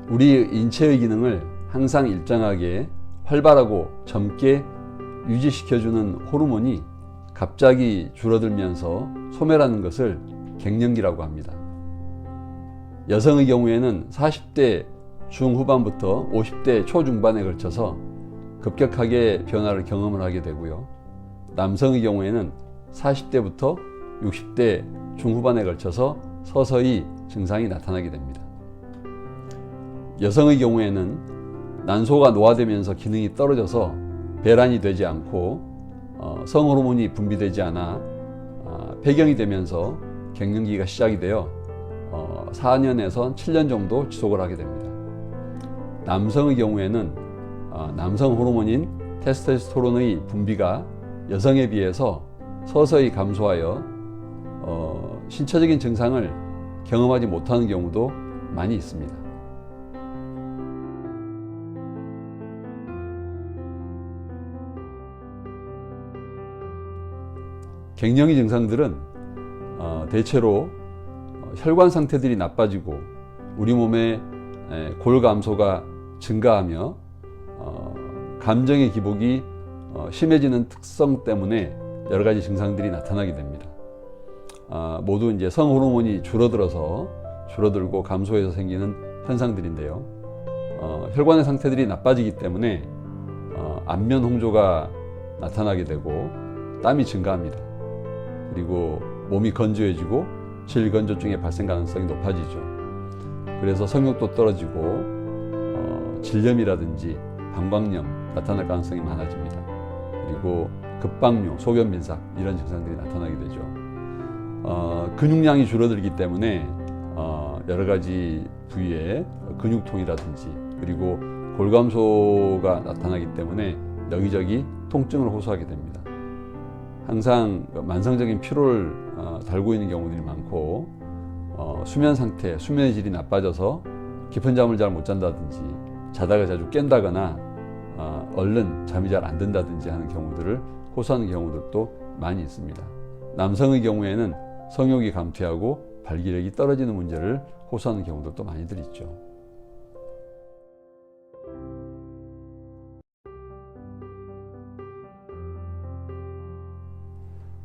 우리 인체의 기능을 항상 일정하게 활발하고 젊게 유지시켜주는 호르몬이 갑자기 줄어들면서 소멸하는 것을 갱년기라고 합니다. 여성의 경우에는 40대 중후반부터 50대 초중반에 걸쳐서 급격하게 변화를 경험을 하게 되고요. 남성의 경우에는 40대부터 60대 중후반에 걸쳐서 서서히 증상이 나타나게 됩니다. 여성의 경우에는 난소가 노화되면서 기능이 떨어져서 배란이 되지 않고 성호르몬이 분비되지 않아 폐경이 되면서 갱년기가 시작이 되어 4년에서 7년 정도 지속을 하게 됩니다. 남성의 경우에는 남성 호르몬인 테스토스테론의 분비가 여성에 비해서 서서히 감소하여 신체적인 증상을 경험하지 못하는 경우도 많이 있습니다. 갱년기 증상들은 대체로 혈관 상태들이 나빠지고 우리 몸의 골 감소가 증가하며 감정의 기복이 심해지는 특성 때문에 여러 가지 증상들이 나타나게 됩니다. 모두 이제 성호르몬이 줄어들고 감소해서 생기는 현상들인데요. 혈관의 상태들이 나빠지기 때문에 안면 홍조가 나타나게 되고 땀이 증가합니다. 그리고 몸이 건조해지고 질건조증의 발생 가능성이 높아지죠. 그래서 성욕도 떨어지고 질염이라든지 방광염 나타날 가능성이 많아집니다. 그리고 급박뇨, 소변 빈삭 이런 증상들이 나타나게 되죠. 근육량이 줄어들기 때문에 여러 가지 부위에 근육통이라든지 그리고 골감소가 나타나기 때문에 여기저기 통증을 호소하게 됩니다. 항상 만성적인 피로를 달고 있는 경우들이 많고 수면 상태, 수면의 질이 나빠져서 깊은 잠을 잘 못 잔다든지 자다가 자주 깬다거나 얼른 잠이 잘 안 든다든지 하는 경우들을 호소하는 경우들도 많이 있습니다. 남성의 경우에는 성욕이 감퇴하고 발기력이 떨어지는 문제를 호소하는 경우들도 많이들 있죠.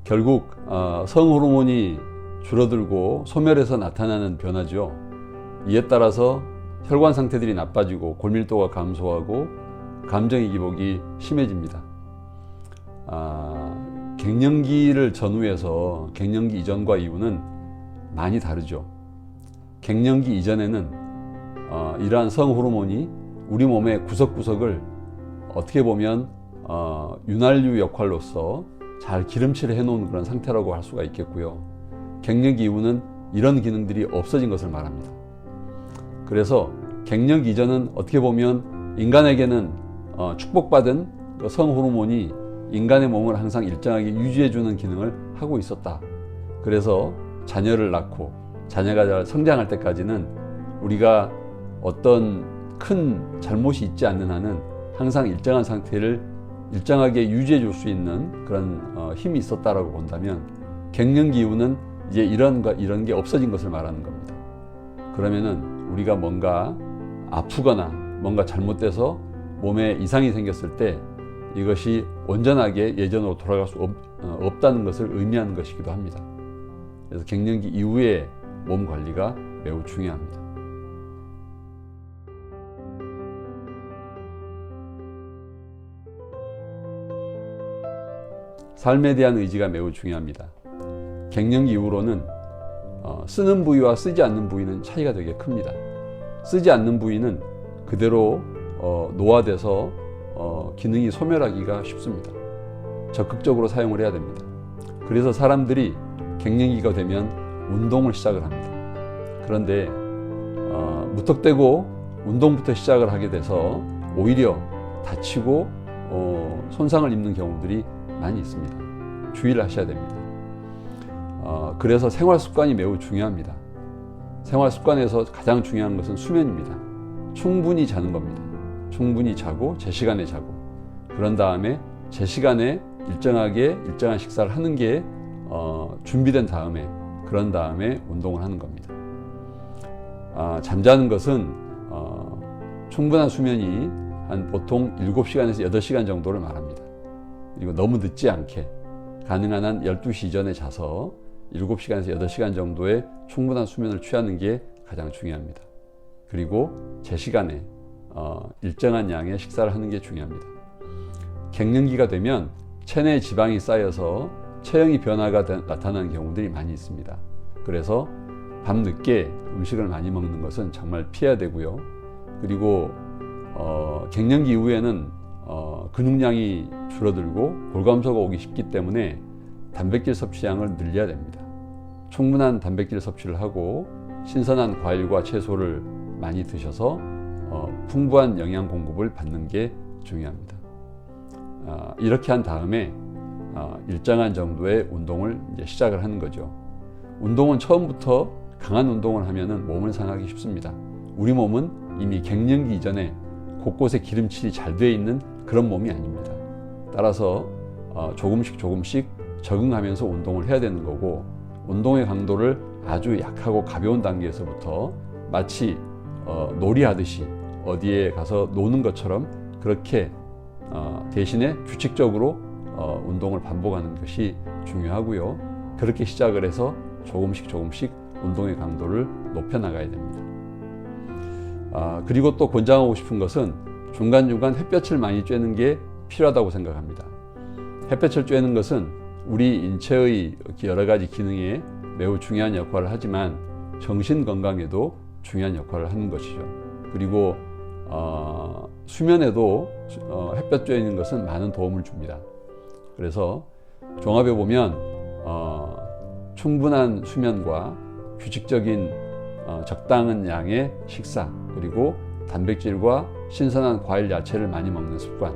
결국 성호르몬이 줄어들고 소멸해서 나타나는 변화죠. 이에 따라서 혈관 상태들이 나빠지고 골밀도가 감소하고 감정의 기복이 심해집니다. 갱년기를 전후해서 갱년기 이전과 이후는 많이 다르죠. 갱년기 이전에는 이러한 성호르몬이 우리 몸의 구석구석을 어떻게 보면 윤활유 역할로서 잘 기름칠을 해놓은 그런 상태라고 할 수가 있겠고요. 갱년기 이후는 이런 기능들이 없어진 것을 말합니다. 그래서 갱년기 이전은 어떻게 보면 인간에게는 축복받은 성호르몬이 인간의 몸을 항상 일정하게 유지해주는 기능을 하고 있었다. 그래서 자녀를 낳고 자녀가 잘 성장할 때까지는 우리가 어떤 큰 잘못이 있지 않는 한은 항상 일정한 상태를 일정하게 유지해 줄 수 있는 그런 힘이 있었다라고 본다면 갱년기 이후는 이제 이런 게 없어진 것을 말하는 겁니다. 그러면은 우리가 뭔가 아프거나 뭔가 잘못돼서 몸에 이상이 생겼을 때 이것이 온전하게 예전으로 돌아갈 수 없다는 것을 의미하는 것이기도 합니다. 그래서 갱년기 이후의 몸 관리가 매우 중요합니다. 삶에 대한 의지가 매우 중요합니다. 갱년기 이후로는 쓰는 부위와 쓰지 않는 부위는 차이가 되게 큽니다. 쓰지 않는 부위는 그대로 노화돼서 기능이 소멸하기가 쉽습니다. 적극적으로 사용을 해야 됩니다. 그래서 사람들이 갱년기가 되면 운동을 시작을 합니다. 그런데 무턱대고 운동부터 시작을 하게 돼서 오히려 다치고 손상을 입는 경우들이 많이 있습니다. 주의를 하셔야 됩니다. 그래서 생활 습관이 매우 중요합니다. 생활 습관에서 가장 중요한 것은 수면입니다. 충분히 자는 겁니다. 충분히 자고 제 시간에 자고 그런 다음에 제 시간에 일정한 식사를 하는 게 준비된 다음에 그런 다음에 운동을 하는 겁니다. 잠자는 것은 충분한 수면이 한 보통 7시간에서 8시간 정도를 말합니다. 그리고 너무 늦지 않게 가능한 한 12시 이전에 자서 7시간에서 8시간 정도의 충분한 수면을 취하는 게 가장 중요합니다. 그리고 제 시간에 일정한 양의 식사를 하는 게 중요합니다. 갱년기가 되면 체내에 지방이 쌓여서 체형이 변화가 나타나는 경우들이 많이 있습니다. 그래서 밤늦게 음식을 많이 먹는 것은 정말 피해야 되고요. 그리고 갱년기 이후에는 근육량이 줄어들고 골감소가 오기 쉽기 때문에 단백질 섭취량을 늘려야 됩니다. 충분한 단백질 섭취를 하고 신선한 과일과 채소를 많이 드셔서 풍부한 영양 공급을 받는 게 중요합니다. 이렇게 한 다음에 일정한 정도의 운동을 이제 시작을 하는 거죠. 운동은 처음부터 강한 운동을 하면 몸을 상하기 쉽습니다. 우리 몸은 이미 갱년기 이전에 곳곳에 기름칠이 잘 되어 있는 그런 몸이 아닙니다. 따라서 조금씩 적응하면서 운동을 해야 되는 거고, 운동의 강도를 아주 약하고 가벼운 단계에서부터 마치 놀이하듯이 어디에 가서 노는 것처럼 그렇게 대신에 규칙적으로 운동을 반복하는 것이 중요하고요. 그렇게 시작을 해서 조금씩 운동의 강도를 높여나가야 됩니다. 그리고 또 권장하고 싶은 것은 중간중간 햇볕을 많이 쬐는 게 필요하다고 생각합니다. 햇볕을 쬐는 것은 우리 인체의 여러 가지 기능에 매우 중요한 역할을 하지만 정신 건강에도 중요한 역할을 하는 것이죠. 그리고 수면에도 햇볕 쬐는 것은 많은 도움을 줍니다. 그래서 종합해 보면 충분한 수면과 규칙적인 적당한 양의 식사, 그리고 단백질과 신선한 과일, 야채를 많이 먹는 습관,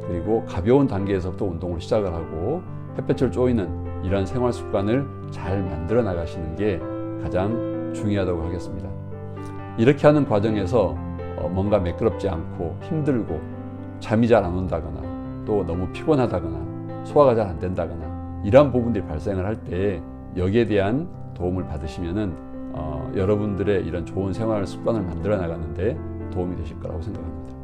그리고 가벼운 단계에서부터 운동을 시작을 하고 햇볕을 쬐이는 이런 생활 습관을 잘 만들어 나가시는 게 가장 중요하다고 하겠습니다. 이렇게 하는 과정에서 뭔가 매끄럽지 않고 힘들고 잠이 잘 안 온다거나 또 너무 피곤하다거나 소화가 잘 안 된다거나 이러한 부분들이 발생을 할 때 여기에 대한 도움을 받으시면은 여러분들의 이런 좋은 생활 습관을 만들어 나가는데 도움이 되실 거라고 생각합니다.